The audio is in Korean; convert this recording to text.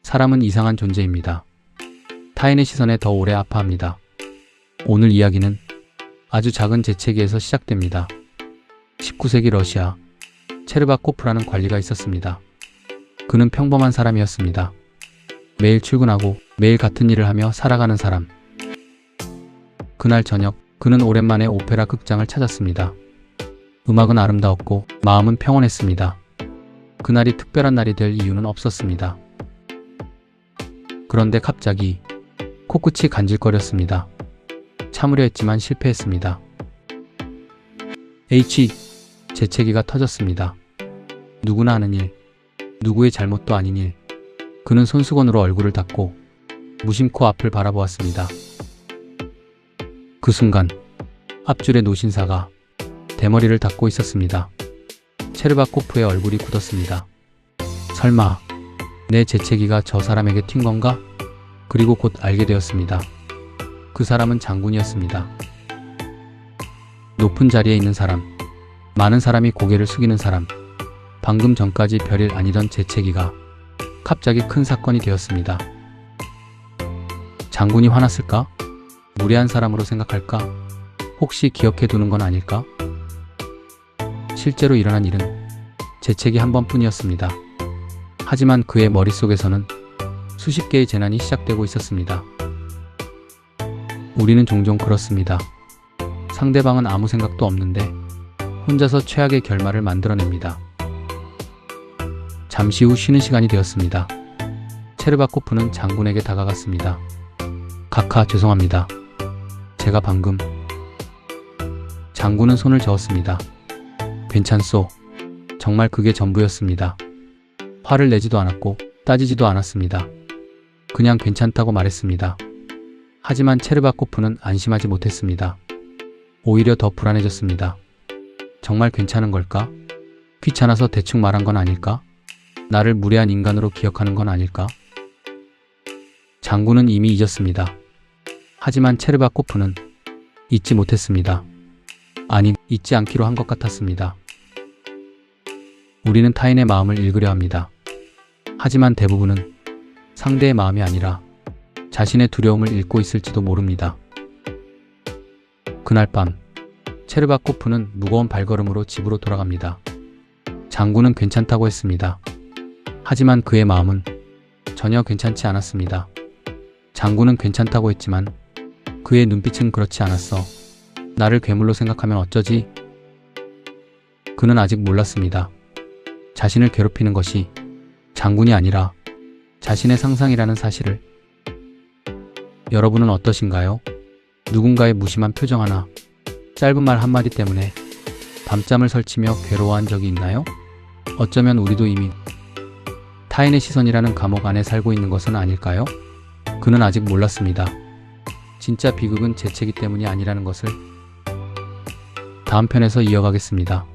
사람은 이상한 존재입니다. 타인의 시선에 더 오래 아파합니다. 오늘 이야기는 아주 작은 재채기에서 시작됩니다. 19세기 러시아, 체르바코프라는 관리가 있었습니다. 그는 평범한 사람이었습니다. 매일 출근하고 매일 같은 일을 하며 살아가는 사람. 그날 저녁, 그는 오랜만에 오페라 극장을 찾았습니다. 음악은 아름다웠고 마음은 평온했습니다. 그날이 특별한 날이 될 이유는 없었습니다. 그런데 갑자기 코끝이 간질거렸습니다. 참으려 했지만 실패했습니다. 재채기가 터졌습니다. 누구나 하는 일, 누구의 잘못도 아닌 일. 그는 손수건으로 얼굴을 닦고 무심코 앞을 바라보았습니다. 그 순간 앞줄의 노신사가 대머리를 닦고 있었습니다. 체르바코프의 얼굴이 굳었습니다. 설마 내 재채기가 저 사람에게 튄 건가? 그리고 곧 알게 되었습니다. 그 사람은 장군이었습니다. 높은 자리에 있는 사람, 많은 사람이 고개를 숙이는 사람, 방금 전까지 별일 아니던 재채기가 갑자기 큰 사건이 되었습니다. 장군이 화났을까? 무례한 사람으로 생각할까? 혹시 기억해두는 건 아닐까? 실제로 일어난 일은 재채기 한 번뿐이었습니다. 하지만 그의 머릿속에서는 수십 개의 재난이 시작되고 있었습니다. 우리는 종종 그렇습니다. 상대방은 아무 생각도 없는데 혼자서 최악의 결말을 만들어냅니다. 잠시 후 쉬는 시간이 되었습니다. 체르바코프는 장군에게 다가갔습니다. 카카, 죄송합니다. 제가 방금... 장군은 손을 저었습니다. 괜찮소. 정말 그게 전부였습니다. 화를 내지도 않았고 따지지도 않았습니다. 그냥 괜찮다고 말했습니다. 하지만 체르바코프는 안심하지 못했습니다. 오히려 더 불안해졌습니다. 정말 괜찮은 걸까? 귀찮아서 대충 말한 건 아닐까? 나를 무례한 인간으로 기억하는 건 아닐까? 장군은 이미 잊었습니다. 하지만 체르바코프는 잊지 못했습니다. 아니, 잊지 않기로 한 것 같았습니다. 우리는 타인의 마음을 읽으려 합니다. 하지만 대부분은 상대의 마음이 아니라 자신의 두려움을 읽고 있을지도 모릅니다. 그날 밤, 체르바코프는 무거운 발걸음으로 집으로 돌아갑니다. 장군은 괜찮다고 했습니다. 하지만 그의 마음은 전혀 괜찮지 않았습니다. 장군은 괜찮다고 했지만 그의 눈빛은 그렇지 않았어. 나를 괴물로 생각하면 어쩌지? 그는 아직 몰랐습니다. 자신을 괴롭히는 것이 장군이 아니라 자신의 상상이라는 사실을. 여러분은 어떠신가요? 누군가의 무심한 표정 하나, 짧은 말 한마디 때문에 밤잠을 설치며 괴로워한 적이 있나요? 어쩌면 우리도 이미 타인의 시선이라는 감옥 안에 살고 있는 것은 아닐까요? 그는 아직 몰랐습니다. 진짜 비극은 재채기 때문이 아니라는 것을. 다음 편에서 이어가겠습니다.